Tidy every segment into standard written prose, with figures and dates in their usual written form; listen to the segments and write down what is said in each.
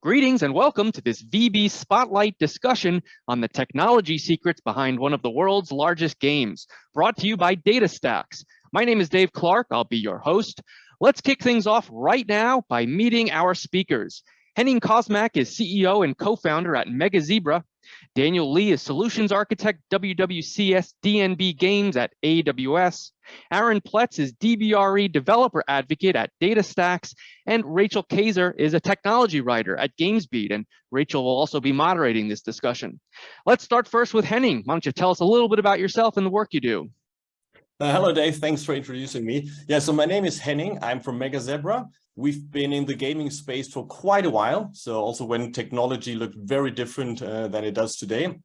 Greetings and welcome to this VB Spotlight discussion on the technology secrets behind one of the world's largest games, brought to you by Datastax. My name is Dave Clark. I'll be your host. Let's kick things off right now by meeting our speakers. Henning Kosmak is CEO and co-founder at MegaZebra. Daniel Lee is Solutions Architect, WWCS DNB Games at AWS. Aaron Pletz is DBRE Developer Advocate at Datastax. And Rachel Kaiser is a technology writer at GamesBeat. And Rachel will also be moderating this discussion. Let's start first with Henning. Why don't you tell us a little bit about yourself and the work you do? Hello, Dave. Thanks for introducing me. Yeah, so my name is Henning. I'm from MegaZebra. We've been in the gaming space for quite a while. So also when technology looked very different than it does today.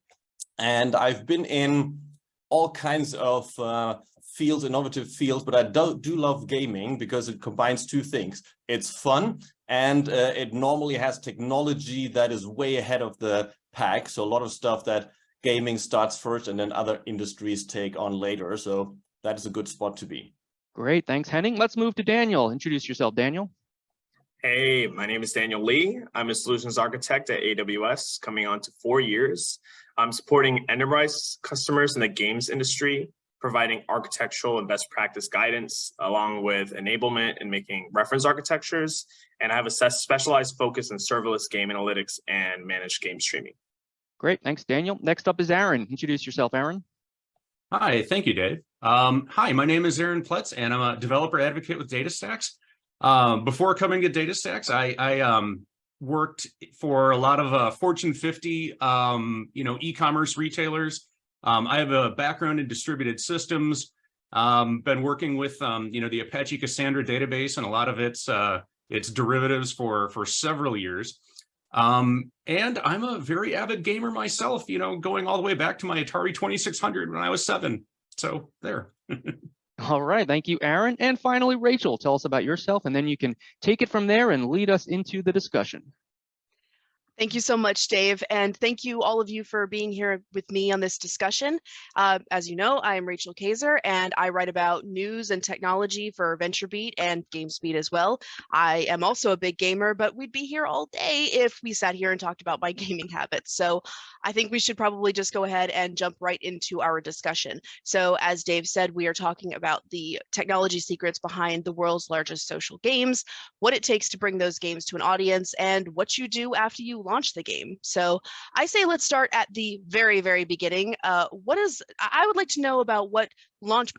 And I've been in all kinds of fields, innovative fields, but I do love gaming because it combines two things. It's fun and it normally has technology that is way ahead of the pack. So a lot of stuff that gaming starts first and then other industries take on later. So that is a good spot to be. Great, thanks, Henning. Let's move to Daniel. Introduce yourself, Daniel. Hey, my name is Daniel Lee. I'm a solutions architect at AWS, coming on to 4 years. I'm supporting enterprise customers in the games industry, providing architectural and best practice guidance, along with enablement and making reference architectures. And I have a specialized focus in serverless game analytics and managed game streaming. Great, thanks, Daniel. Next up is Aaron. Introduce yourself, Aaron. Hi, thank you, Dave. Hi, my name is Aaron Pletz, and I'm a developer advocate with Datastax. Before coming to Datastax, I worked for a lot of Fortune 50, e-commerce retailers. I have a background in distributed systems. Been working with the Apache Cassandra database and a lot of its derivatives for several years. And I'm a very avid gamer myself, going all the way back to my Atari 2600 when I was 7. So there. All right, thank you, Aaron. And finally, Rachel, tell us about yourself, and then you can take it from there and lead us into the discussion. Thank you so much, Dave, and thank you all of you for being here with me on this discussion. As you know, I am Rachel Kaiser, and I write about news and technology for VentureBeat and GamesBeat as well. I am also a big gamer, but we'd be here all day if we sat here and talked about my gaming habits. So I think we should probably just go ahead and jump right into our discussion. So as Dave said, we are talking about the technology secrets behind the world's largest social games, what it takes to bring those games to an audience, and what you do after you launch the game. So I say let's start at the very, very beginning. I would like to know about what launch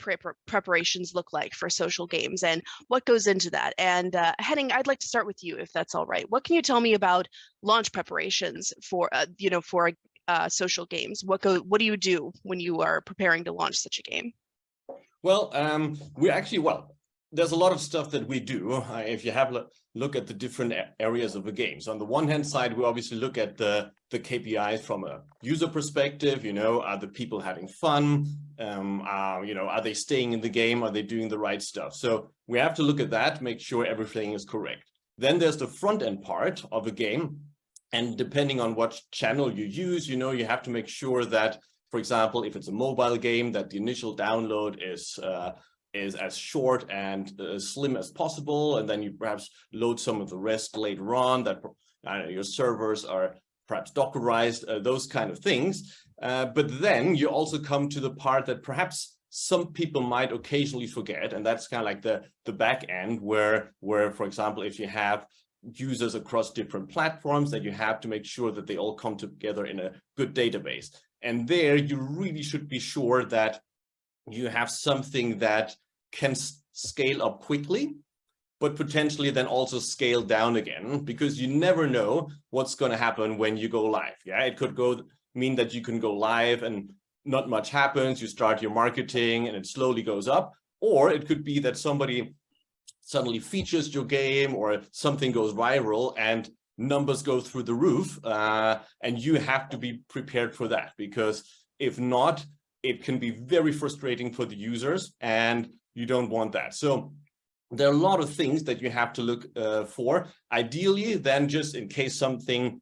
preparations look like for social games and what goes into that. And Henning, I'd like to start with you, if that's all right. What can you tell me about launch preparations for social games? What do you do when you are preparing to launch such a game? Well, there's a lot of stuff that we do if you have a look at the different areas of the game. So on the one hand side, we obviously look at the KPIs from a user perspective. Are the people having fun? Are they staying in the game? Are they doing the right stuff? So we have to look at that, make sure everything is correct. Then there's the front end part of a game. And depending on what channel you use, you have to make sure that, for example, if it's a mobile game, that the initial download is as short and slim as possible, and then you perhaps load some of the rest later on, that your servers are perhaps Dockerized, those kind of things. But then you also come to the part that perhaps some people might occasionally forget, and that's kind of like the back end where, for example, if you have users across different platforms, that you have to make sure that they all come together in a good database. And there you really should be sure that you have something that can scale up quickly, but potentially then also scale down again, because you never know what's going to happen when you go live. Yeah, it could mean that you can go live and not much happens. You start your marketing and it slowly goes up, or it could be that somebody suddenly features your game or something goes viral and numbers go through the roof, and you have to be prepared for that, because if not, it can be very frustrating for the users, and you don't want that. So there are a lot of things that you have to look for. Ideally, then, just in case something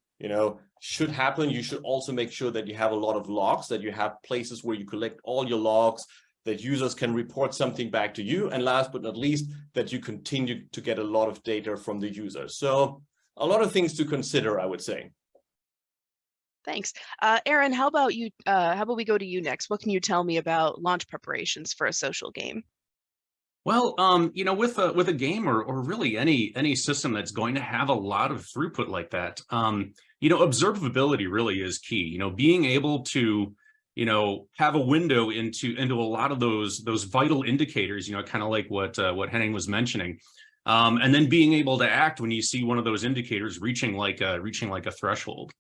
should happen, you should also make sure that you have a lot of logs, that you have places where you collect all your logs, that users can report something back to you, and last but not least, that you continue to get a lot of data from the users. So a lot of things to consider, I would say. Thanks. Aaron, how about you? How about we go to you next? What can you tell me about launch preparations for a social game? Well, with a game or really any system that's going to have a lot of throughput like that, observability really is key. Being able to, have a window into a lot of those vital indicators, kind of like what Henning was mentioning, and then being able to act when you see one of those indicators reaching like a threshold.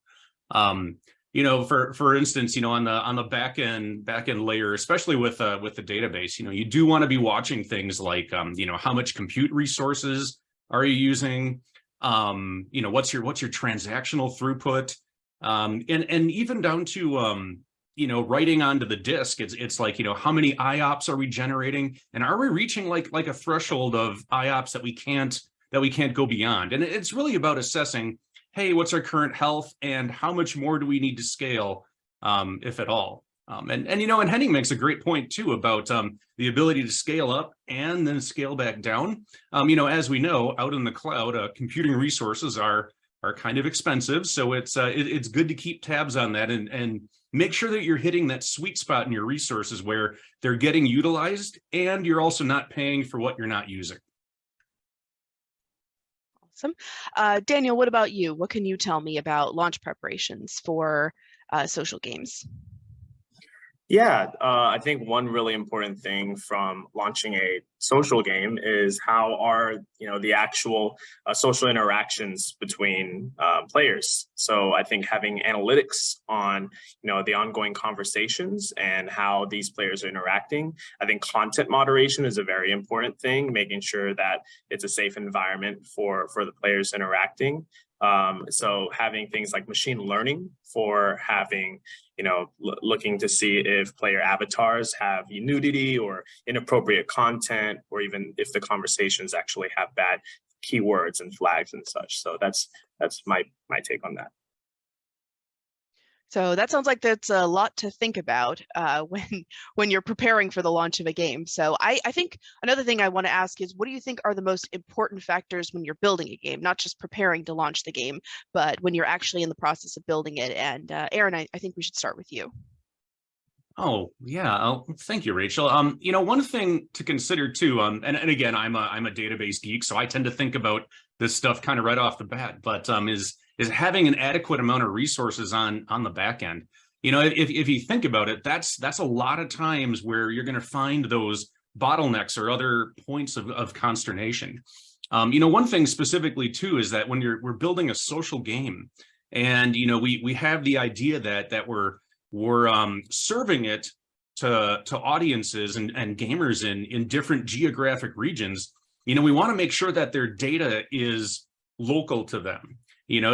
For instance, on the back end layer, especially with the database, you do want to be watching things like, how much compute resources are you using? What's your transactional throughput? And even down to, writing onto the disk, it's like, how many IOPS are we generating? And are we reaching like a threshold of IOPS that we can't go beyond? And it's really about assessing, hey, what's our current health and how much more do we need to scale, if at all? And Henning makes a great point too about the ability to scale up and then scale back down. As we know, out in the cloud, computing resources are kind of expensive, so it's good to keep tabs on that and make sure that you're hitting that sweet spot in your resources where they're getting utilized and you're also not paying for what you're not using. Awesome. Daniel, what about you? What can you tell me about launch preparations for social games? Yeah, I think one really important thing from launching a social game is how are the actual social interactions between players. So I think having analytics on the ongoing conversations and how these players are interacting. I think content moderation is a very important thing, making sure that it's a safe environment for the players interacting. So having things like machine learning for having, looking to see if player avatars have nudity or inappropriate content, or even if the conversations actually have bad keywords and flags and such. So that's my take on that. So that sounds like that's a lot to think about when you're preparing for the launch of a game. So I think another thing I want to ask is, what do you think are the most important factors when you're building a game, not just preparing to launch the game, but when you're actually in the process of building it? And Aaron, I think we should start with you. Oh yeah, thank you, Rachel. One thing to consider too, and again, I'm a database geek, so I tend to think about this stuff kind of right off the bat. But is having an adequate amount of resources on the back end. If you think about it, that's a lot of times where you're going to find those bottlenecks or other points of consternation. One thing specifically too is that when we're building a social game, and we have the idea that we're serving it to audiences and gamers in different geographic regions. We want to make sure that their data is local to them.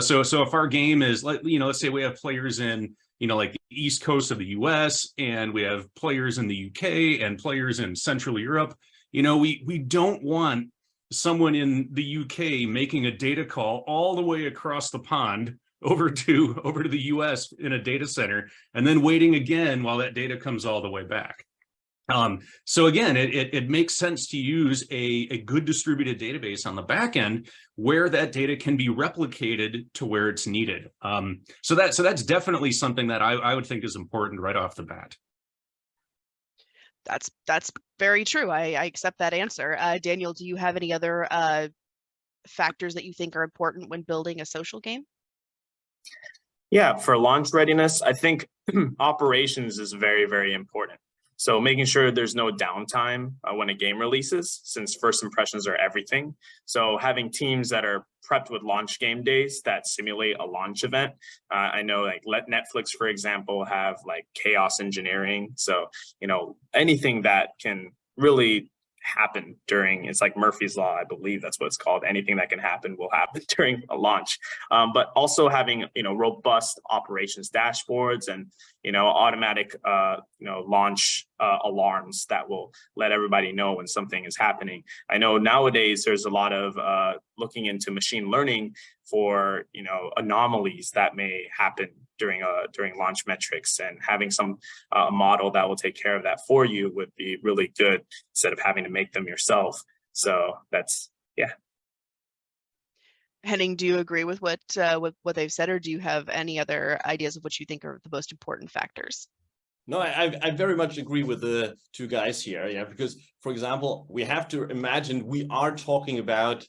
So if our game is let's say we have players in like the East Coast of the US, and we have players in the UK and players in Central Europe, we don't want someone in the UK making a data call all the way across the pond over to the US in a data center, and then waiting again while that data comes all the way back. So again, it makes sense to use a good distributed database on the back end where that data can be replicated to where it's needed. So that's definitely something that I would think is important right off the bat. That's very true. I accept that answer. Daniel, do you have any other factors that you think are important when building a social game? Yeah, for launch readiness, I think operations is very, very important. So making sure there's no downtime when a game releases, since first impressions are everything. So having teams that are prepped with launch game days that simulate a launch event. I know like let Netflix, for example, have like chaos engineering. So, anything that can really happen during, it's like Murphy's Law, I believe that's what it's called. Anything that can happen will happen during a launch. But also having, robust operations dashboards and, automatic, launch alarms that will let everybody know when something is happening. I know nowadays there's a lot of looking into machine learning for, anomalies that may happen during launch metrics, and having some model that will take care of that for you would be really good instead of having to make them yourself. So that's, yeah. Henning, do you agree with what they've said, or do you have any other ideas of what you think are the most important factors? No, I very much agree with the two guys here. Yeah, because for example, we have to imagine we are talking about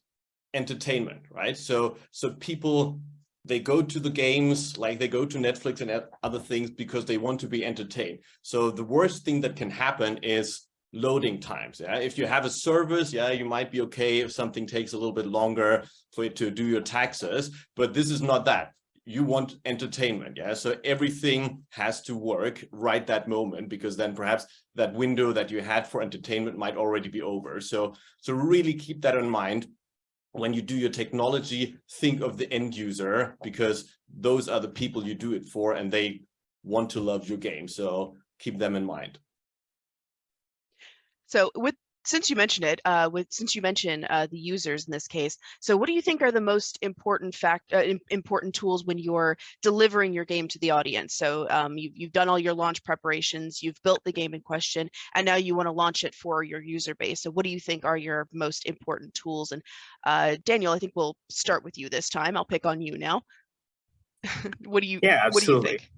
entertainment, right? So people, they go to the games, like they go to Netflix and other things because they want to be entertained. So the worst thing that can happen is loading times. Yeah, if you have a service, yeah, you might be okay if something takes a little bit longer for it to do your taxes, but this is not that. You want entertainment, yeah? So everything has to work right that moment, because then perhaps that window that you had for entertainment might already be over. So really keep that in mind. When you do your technology, think of the end user, because those are the people you do it for and they want to love your game. So keep them in mind. So since you mentioned it, the users in this case, so what do you think are the most important important tools when you're delivering your game to the audience? So you've done all your launch preparations, you've built the game in question, and now you want to launch it for your user base. So what do you think are your most important tools? And Daniel, I think we'll start with you this time. I'll pick on you now. What do you think?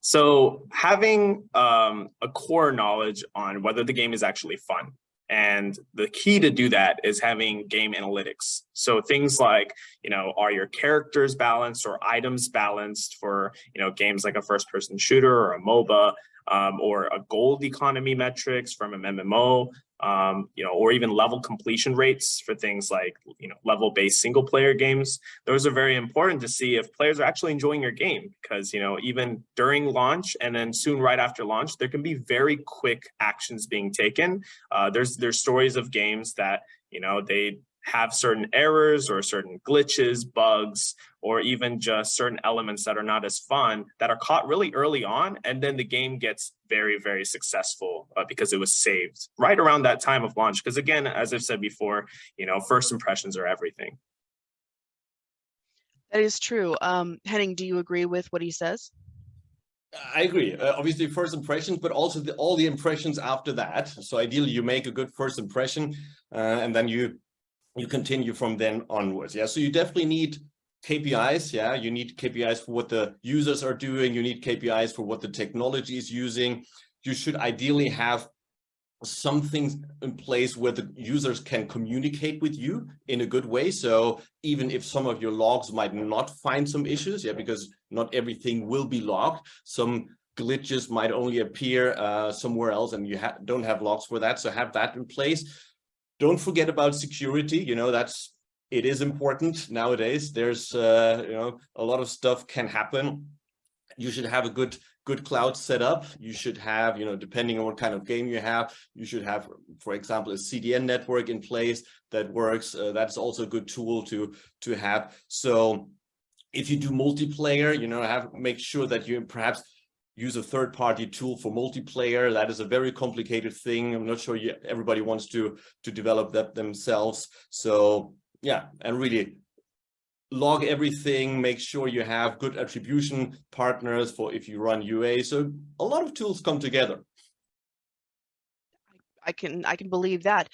So having a core knowledge on whether the game is actually fun. And the key to do that is having game analytics. So things like, are your characters balanced or items balanced for, games like a first-person shooter or a MOBA, or a gold economy metrics from an MMO, or even level completion rates for things like, level-based single-player games. Those are very important to see if players are actually enjoying your game, because, even during launch and then soon right after launch, there can be very quick actions being taken. There's stories of games that, they have certain errors or certain glitches, bugs, or even just certain elements that are not as fun that are caught really early on. And then the game gets very, very successful because it was saved right around that time of launch. Because again, as I've said before, first impressions are everything. That is true. Henning, do you agree with what he says? I agree. Obviously, first impressions, but also all the impressions after that. So ideally, you make a good first impression, and then you continue from then onwards. Yeah, so you definitely need KPIs. Yeah, you need KPIs for what the users are doing. You need KPIs for what the technology is using. You should ideally have something in place where the users can communicate with you in a good way. So even if some of your logs might not find some issues, yeah, because not everything will be logged. Some glitches might only appear somewhere else, and you don't have logs for that. So have that in place. Don't forget about security. It is important nowadays. There's a lot of stuff can happen. You should have a good cloud setup. You should have, depending on what kind of game you have, you should have, for example, a CDN network in place that works. That's also a good tool to have. So if you do multiplayer, make sure that you perhaps use a third-party tool for multiplayer. That is a very complicated thing. I'm not sure everybody wants to develop that themselves. So yeah, and really log everything, make sure you have good attribution partners for if you run UA. So a lot of tools come together. I can believe that.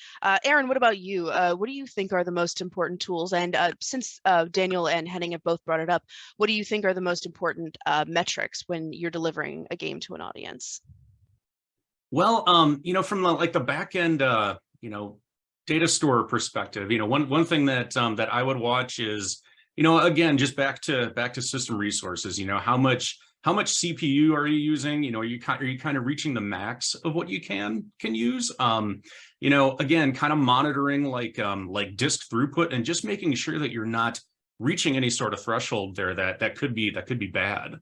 Aaron, what about you? What do you think are the most important tools? And since Daniel and Henning have both brought it up, what do you think are the most important metrics when you're delivering a game to an audience? Well, from the back end, data store perspective, one thing that that I would watch is, again, just back to system resources. How much CPU are you using? Are you kind of reaching the max of what you can use? Again, kind of monitoring like disk throughput and just making sure that you're not reaching any sort of threshold there that could be bad.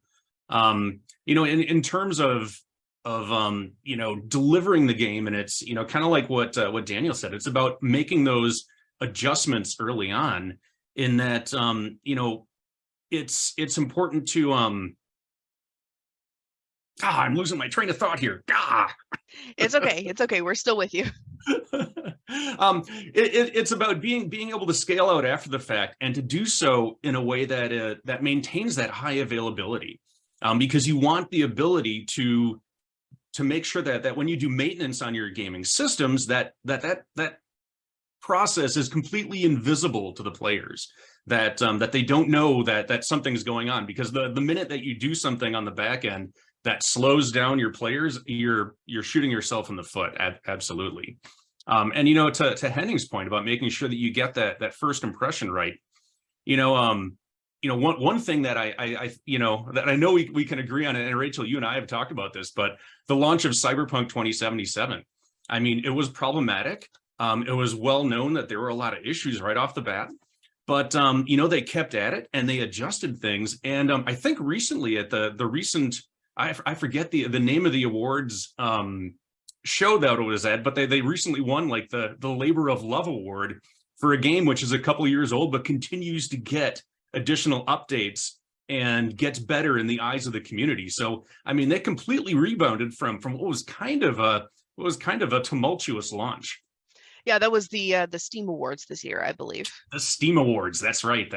In terms of delivering the game, and it's kind of like what Daniel said. It's about making those adjustments early on. In that it's important to I'm losing my train of thought here. It's okay. It's okay. We're still with you. It's about being able to scale out after the fact, and to do so in a way that maintains that high availability, because you want the ability to make sure that when you do maintenance on your gaming systems, that process is completely invisible to the players. that that they don't know that something's going on, because the minute that you do something on the back end that slows down your players, you're shooting yourself in the foot. Absolutely. And to Henning's point about making sure that you get that first impression right, one thing that that I know we can agree on, and Rachel, you and I have talked about this, but the launch of Cyberpunk 2077, I mean, it was problematic. It was well known that there were a lot of issues right off the bat, but they kept at it and they adjusted things. And I think recently at the recent, I forget the name of the awards show that it was at, but they recently won like the Labor of Love Award for a game which is a couple years old but continues to get additional updates and gets better in the eyes of the community. So I mean, they completely rebounded from what was kind of a tumultuous launch. Yeah, that was the Steam Awards this year, I believe. The Steam Awards, that's right.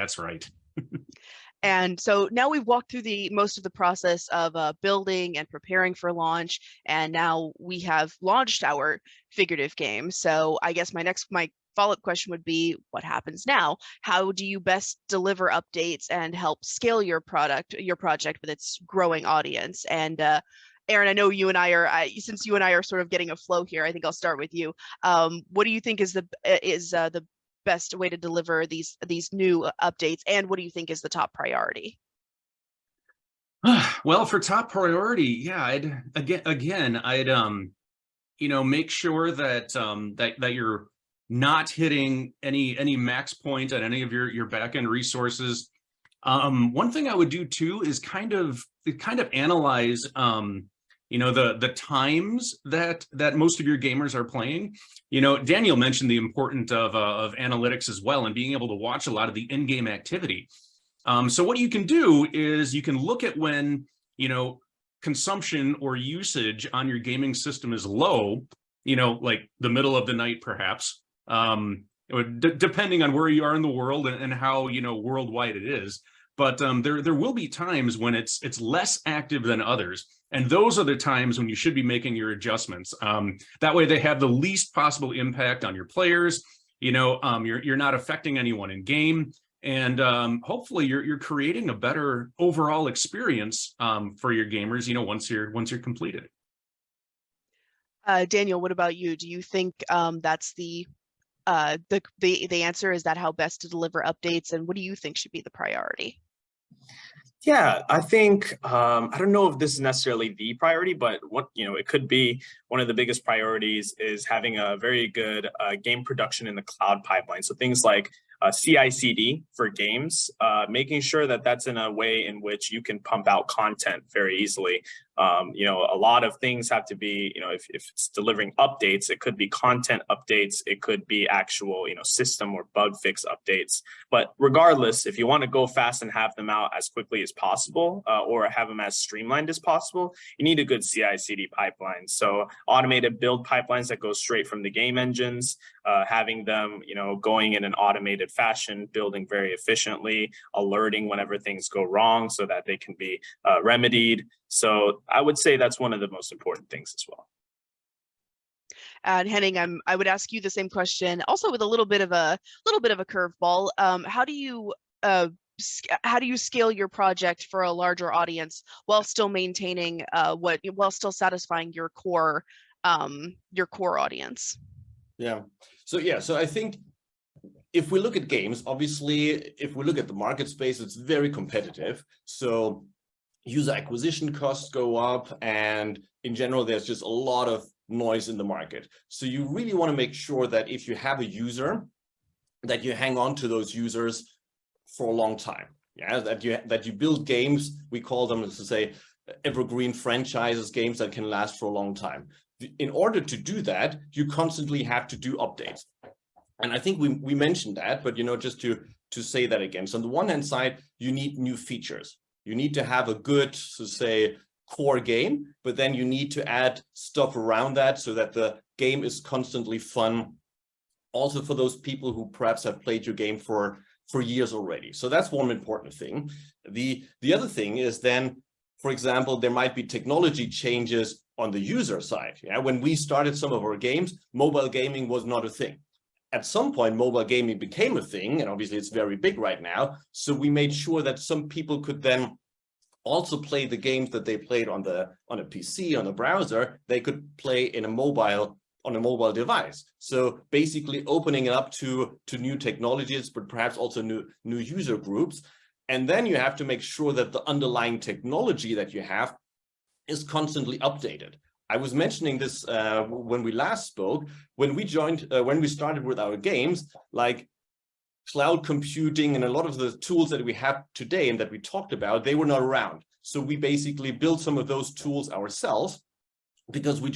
And so now we've walked through most of the process of building and preparing for launch, and now we have launched our figurative game. So I guess my follow-up question would be, what happens now? How do you best deliver updates and help scale your project with its growing audience? And Aaron, I know you and I are, since you and I are sort of getting a flow here, I think I'll start with you. What do you think is the best way to deliver these new updates, and what do you think is the top priority? Well, for top priority, yeah, I'd make sure that that you're not hitting any max point on any of your backend resources. One thing I would do too is kind of analyze the times that most of your gamers are playing. Daniel mentioned the importance of analytics as well, and being able to watch a lot of the in-game activity. So what you can do is you can look at when consumption or usage on your gaming system is low, like the middle of the night perhaps, depending on where you are in the world and how worldwide it is. But there will be times when it's less active than others. And those are the times when you should be making your adjustments. That way they have the least possible impact on your players. You're not affecting anyone in game. And hopefully you're creating a better overall experience for your gamers, once you're completed. Daniel, what about you? Do you think that's the answer? Is that how best to deliver updates? And what do you think should be the priority? Yeah, I think, I don't know if this is necessarily the priority, but it could be one of the biggest priorities is having a very good game production in the cloud pipeline. So things like CI/CD for games, making sure that that's in a way in which you can pump out content very easily. A lot of things have to be, if it's delivering updates, it could be content updates, it could be actual, system or bug fix updates. But regardless, if you want to go fast and have them out as quickly as possible, or have them as streamlined as possible, you need a good CI/CD pipeline. So automated build pipelines that go straight from the game engines, having them, going in an automated fashion, building very efficiently, alerting whenever things go wrong so that they can be remedied. So I would say that's one of the most important things as well. And Henning, I would ask you the same question, also with a little bit of a curveball. How do you scale your project for a larger audience while still maintaining while still satisfying your core audience? Yeah. So I think if we look at games, obviously, if we look at the market space, it's very competitive. So user acquisition costs go up, and in general, there's just a lot of noise in the market. So you really want to make sure that if you have a user, that you hang on to those users for a long time. Yeah, that you build games, we call them, to say, evergreen franchises, games that can last for a long time. In order to do that, you constantly have to do updates. And I think we mentioned that, but just to say that again. So on the one hand side, you need new features. You need to have a good, so say, core game, but then you need to add stuff around that so that the game is constantly fun. Also for those people who perhaps have played your game for years already. So that's one important thing. The other thing is then, for example, there might be technology changes on the user side. Yeah, when we started some of our games, mobile gaming was not a thing. at some point, mobile gaming became a thing, and obviously it's very big right now. So we made sure that some people could then also play the games that they played on a PC, on a browser, they could play on a mobile device. So basically opening it up to new technologies, but perhaps also new user groups. And then you have to make sure that the underlying technology that you have is constantly updated. I was mentioning this when we last spoke. When we started with our games, like cloud computing and a lot of the tools that we have today and that we talked about, they were not around. So we basically built some of those tools ourselves because we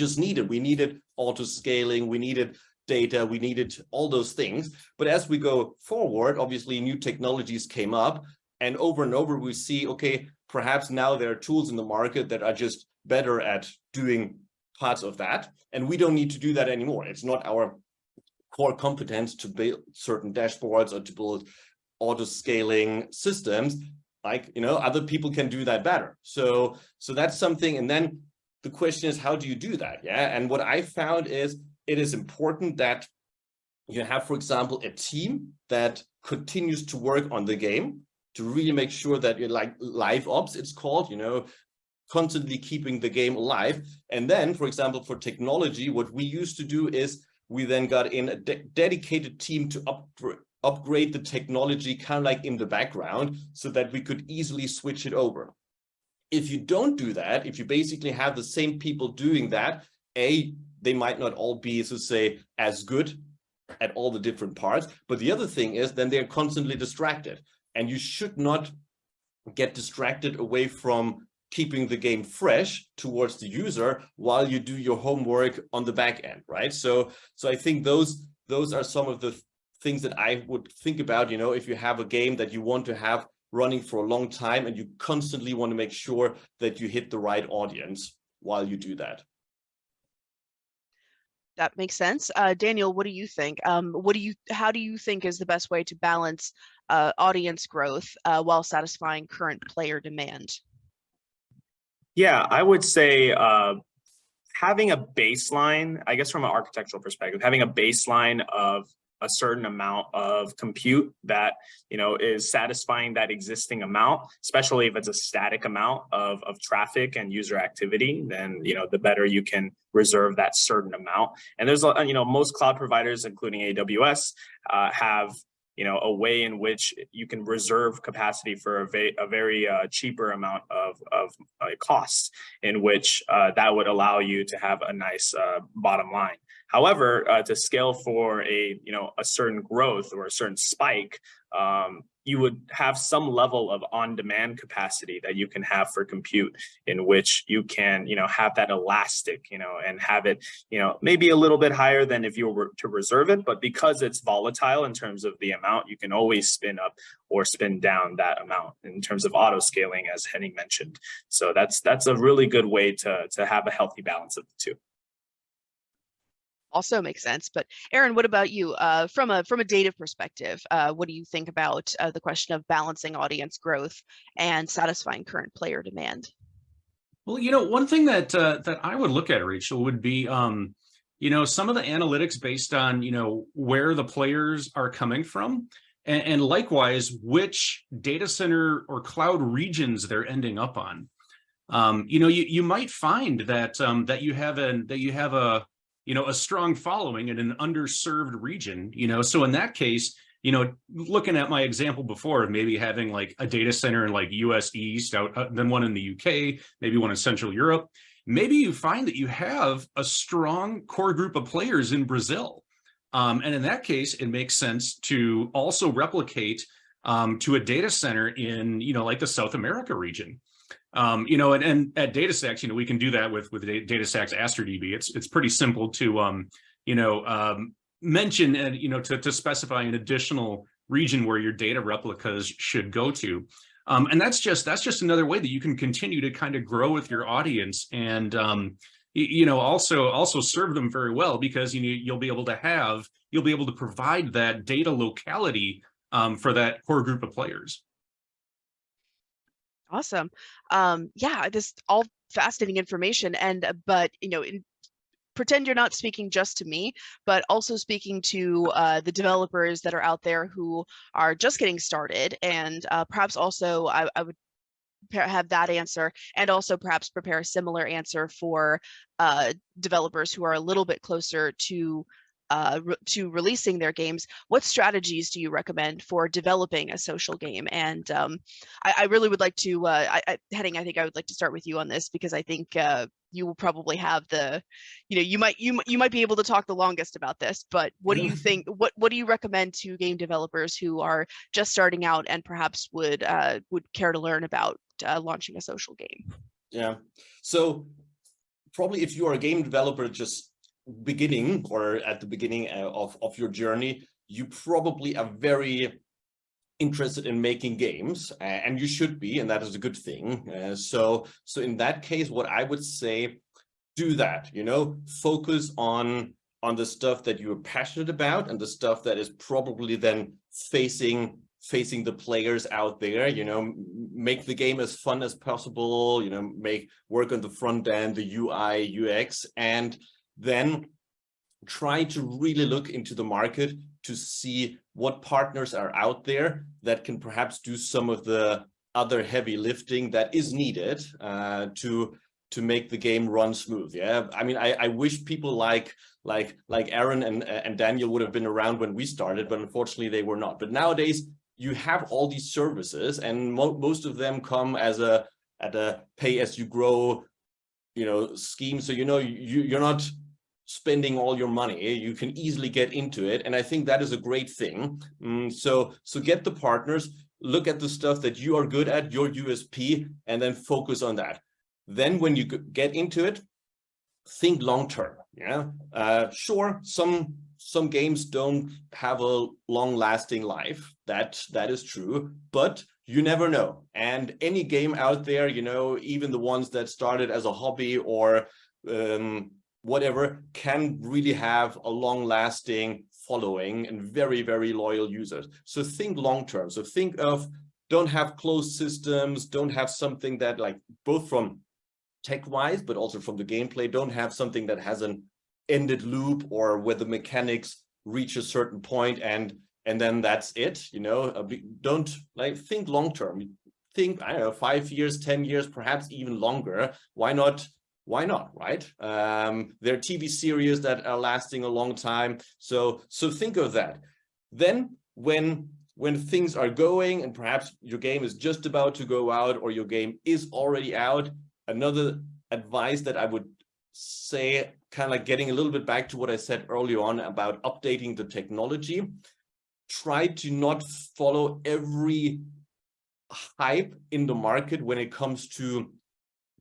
needed auto scaling, we needed data, we needed all those things. But as we go forward, obviously new technologies came up, and over we see, okay, perhaps now there are tools in the market that are just better at doing parts of that. And we don't need to do that anymore. It's not our core competence to build certain dashboards or to build auto scaling systems. Like, other people can do that better. So that's something. And then the question is, how do you do that? Yeah. And what I found is it is important that you have, for example, a team that continues to work on the game to really make sure that you're like live ops, it's called, constantly keeping the game alive. And then, for example, for technology, what we used to do is we then got in a dedicated team to upgrade the technology kind of like in the background so that we could easily switch it over. If you don't do that, if you basically have the same people doing that, they might not all be, so to say, as good at all the different parts. But the other thing is then they're constantly distracted. And you should not get distracted away from keeping the game fresh towards the user while you do your homework on the back end, right? So I think those are some of the things that I would think about, if you have a game that you want to have running for a long time and you constantly want to make sure that you hit the right audience while you do that. That makes sense. Daniel, what do you think? How do you think is the best way to balance audience growth while satisfying current player demand? Yeah, I would say having a baseline, I guess from an architectural perspective, having a baseline of a certain amount of compute that, is satisfying that existing amount, especially if it's a static amount of traffic and user activity, then, the better you can reserve that certain amount. And there's, most cloud providers, including AWS, have, a way in which you can reserve capacity for a very cheaper amount of costs, in which that would allow you to have a nice bottom line. However, to scale for a certain growth or a certain spike, you would have some level of on-demand capacity that you can have for compute, in which you can, have that elastic, and have it, maybe a little bit higher than if you were to reserve it. But because it's volatile in terms of the amount, you can always spin up or spin down that amount in terms of auto scaling, as Henning mentioned. So that's a really good way to have a healthy balance of the two. Also makes sense. But Aaron, what about you? From a data perspective, what do you think about the question of balancing audience growth and satisfying current player demand? Well, one thing that I would look at, Rachel, would be some of the analytics based on where the players are coming from, and likewise which data center or cloud regions they're ending up on. You might find that that you have a strong following in an underserved region, so in that case, looking at my example before of maybe having like a data center in like US East, then one in the UK, maybe one in Central Europe, maybe you find that you have a strong core group of players in Brazil. And in that case, it makes sense to also replicate to a data center in, like the South America region. And at Datastax, we can do that with Datastax AstraDB. It's pretty simple to, mention and, to specify an additional region where your data replicas should go to. And that's just another way that you can continue to kind of grow with your audience and, also serve them very well, because, you'll be able to provide that data locality for that core group of players. Awesome. Yeah, this all fascinating information, but pretend you're not speaking just to me, but also speaking to the developers that are out there who are just getting started, and perhaps also I would have that answer, and also perhaps prepare a similar answer for developers who are a little bit closer to releasing their games. What strategies do you recommend for developing a social game? And I really would like to, Henning, I think I would like to start with you on this, because I think you will probably have the, you might be able to talk the longest about this. But what do you think? What do you recommend to game developers who are just starting out and perhaps would care to learn about launching a social game? Yeah. So probably if you are a game developer just beginning or at the beginning of your journey, you probably are very interested in making games, and you should be, and that is a good thing. So in that case, what I would say, do that, focus on the stuff that you're passionate about and the stuff that is probably then facing the players out there. Make the game as fun as possible, work on the front end, the UI, UX, and then try to really look into the market to see what partners are out there that can perhaps do some of the other heavy lifting that is needed to make the game run smooth. Yeah, I mean, I wish people like Aaron and Daniel would have been around when we started, but unfortunately they were not. But nowadays you have all these services, and most of them come at a pay as you grow scheme. So you're not spending all your money. You can easily get into it, and I think that is a great thing. So get the partners, look at the stuff that you are good at, your USP, and then focus on that. Then when you get into it, think long term. Sure, some games don't have a long lasting life, that is true, but you never know. And any game out there, even the ones that started as a hobby or whatever, can really have a long-lasting following and very, very loyal users. So think long-term. So think of, don't have closed systems, don't have something that, like, both from tech-wise, but also from the gameplay, don't have something that has an ended loop or where the mechanics reach a certain point and then that's it. Don't think long-term. Think, I don't know, 5 years, 10 years, perhaps even longer. Why not, right? There are TV series that are lasting a long time. So think of that. Then when things are going and perhaps your game is just about to go out or your game is already out, another advice that I would say, kind of like getting a little bit back to what I said early on about updating the technology, try to not follow every hype in the market when it comes to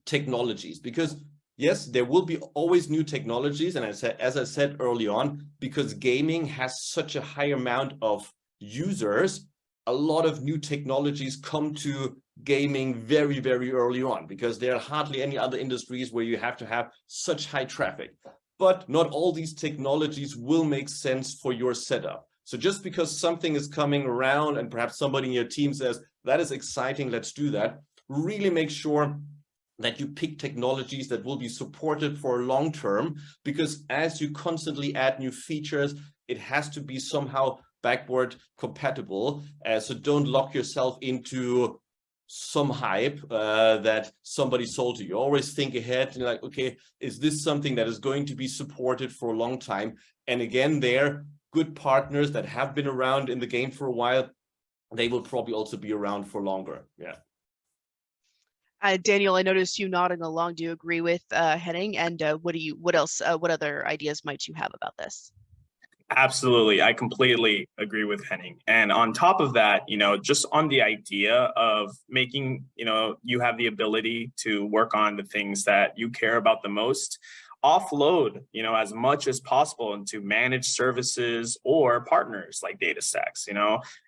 technologies, because yes, there will be always new technologies. And as I said early on, because gaming has such a high amount of users, a lot of new technologies come to gaming very, very early on, because there are hardly any other industries where you have to have such high traffic. But not all these technologies will make sense for your setup. So just because something is coming around and perhaps somebody in your team says, that is exciting, let's do that, really make sure that you pick technologies that will be supported for long term, because as you constantly add new features, it has to be somehow backward compatible. So don't lock yourself into some hype that somebody sold to you. Always think ahead and like, okay, is this something that is going to be supported for a long time? And again, they're good partners that have been around in the game for a while. They will probably also be around for longer. Yeah. Daniel, I noticed you nodding along. Do you agree with Henning? And what other ideas might you have about this? Absolutely. I completely agree with Henning. And on top of that, just on the idea of making, you have the ability to work on the things that you care about the most, offload, as much as possible into managed services or partners like Datastax.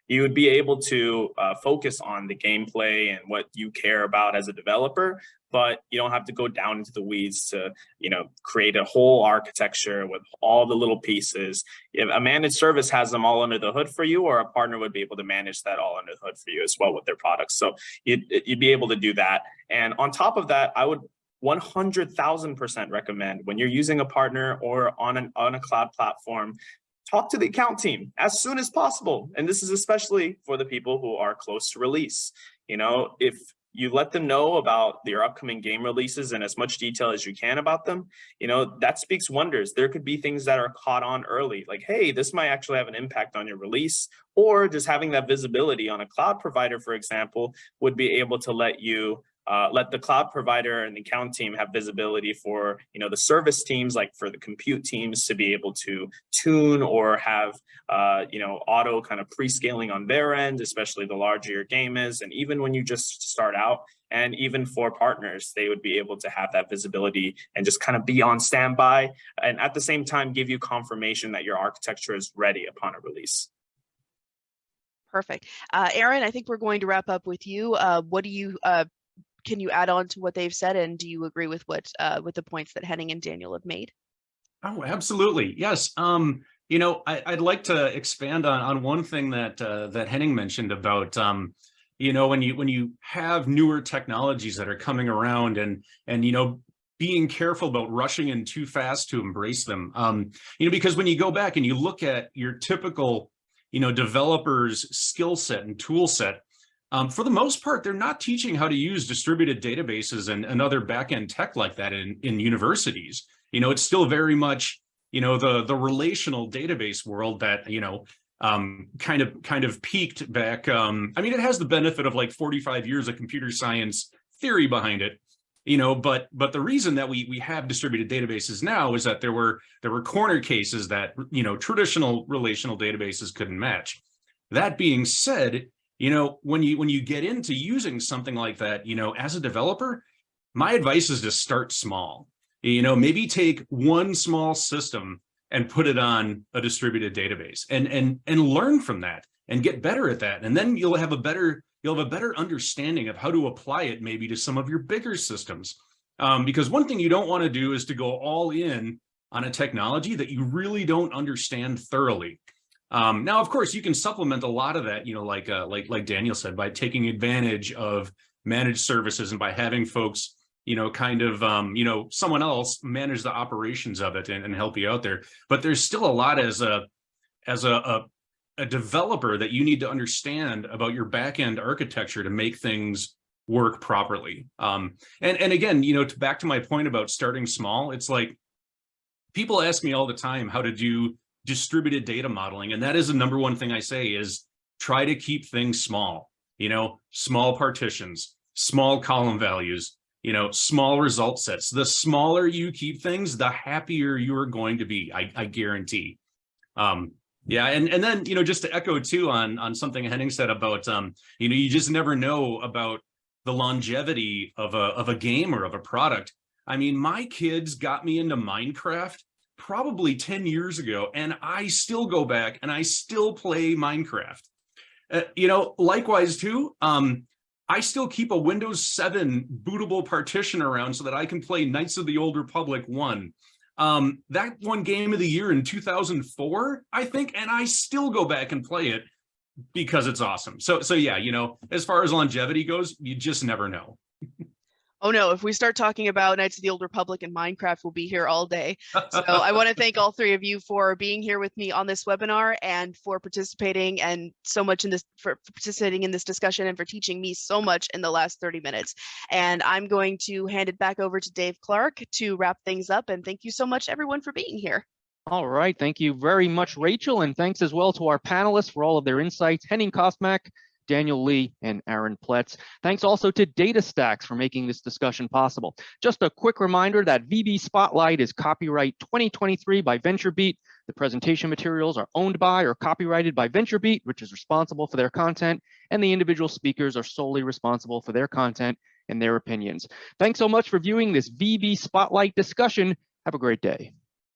You would be able to focus on the gameplay and what you care about as a developer, but you don't have to go down into the weeds to, create a whole architecture with all the little pieces. If a managed service has them all under the hood for you, or a partner would be able to manage that all under the hood for you as well with their products. So you'd be able to do that. And on top of that, I would 100,000% recommend when you're using a partner or on a cloud platform, talk to the account team as soon as possible. And this is especially for the people who are close to release. You know, if you let them know about your upcoming game releases in as much detail as you can about them, you know, that speaks wonders. There could be things that are caught on early, like, hey, this might actually have an impact on your release, or just having that visibility on a cloud provider, for example, would be able to let you let the cloud provider and the account team have visibility for, you know, the service teams, like for the compute teams, to be able to tune or have, you know, auto kind of pre-scaling on their end, especially the larger your game is. And even when you just start out, and even for partners, they would be able to have that visibility and just kind of be on standby, and at the same time give you confirmation that your architecture is ready upon a release. Perfect. Aaron, I think we're going to wrap up with you. What do you can you add on to what they've said, and do you agree with what with the points that Henning and Daniel have made? Oh, absolutely. Yes. You know, I'd like to expand on one thing that that Henning mentioned about you know, when you have newer technologies that are coming around, and you know, being careful about rushing in too fast to embrace them. You know, because when you go back and you look at your typical, you know, developer's skill set and tool set, for the most part, they're not teaching how to use distributed databases and other backend tech like that in universities. You know, it's still very much, you know, the relational database world that, you know, kind of peaked back. I mean, it has the benefit of like 45 years of computer science theory behind it, you know, but the reason that we have distributed databases now is that there were corner cases that, you know, traditional relational databases couldn't match. That being said, you know, when you get into using something like that, you know, as a developer, my advice is to start small. You know, maybe take one small system and put it on a distributed database, and learn from that and get better at that. And then you'll have a better understanding of how to apply it maybe to some of your bigger systems. Because one thing you don't want to do is to go all in on a technology that you really don't understand thoroughly. Now, of course, you can supplement a lot of that, you know, like Daniel said, by taking advantage of managed services and by having folks, you know, kind of, you know, someone else manage the operations of it and help you out there. But there's still a lot as a developer that you need to understand about your backend architecture to make things work properly. And again, you know, back to my point about starting small, it's like people ask me all the time how to do distributed data modeling. And that is the number one thing I say is try to keep things small, you know, small partitions, small column values, you know, small result sets. The smaller you keep things, the happier you're going to be. I guarantee. Yeah. And then, you know, just to echo too on something Henning said about, you know, you just never know about the longevity of a game or of a product. I mean, my kids got me into Minecraft probably 10 years ago, and I still go back and I still play Minecraft. You know, likewise too, I still keep a Windows 7 bootable partition around so that I can play Knights of the Old Republic 1. That won Game of the Year in 2004, I think, and I still go back and play it because it's awesome. So yeah, you know, as far as longevity goes, you just never know. Oh no, if we start talking about Knights of the Old Republic and Minecraft, we'll be here all day. So I want to thank all three of you for being here with me on this webinar and for participating and so much in this, for participating in this discussion and for teaching me so much in the last 30 minutes. And I'm going to hand it back over to Dave Clark to wrap things up. And thank you so much, everyone, for being here. All right, thank you very much, Rachel, and thanks as well to our panelists for all of their insights, Henning Kosmak, Daniel Lee, and Aaron Pletz. Thanks also to Datastax for making this discussion possible. Just a quick reminder that VB Spotlight is copyright 2023 by VentureBeat. The presentation materials are owned by or copyrighted by VentureBeat, which is responsible for their content, and the individual speakers are solely responsible for their content and their opinions. Thanks so much for viewing this VB Spotlight discussion. Have a great day.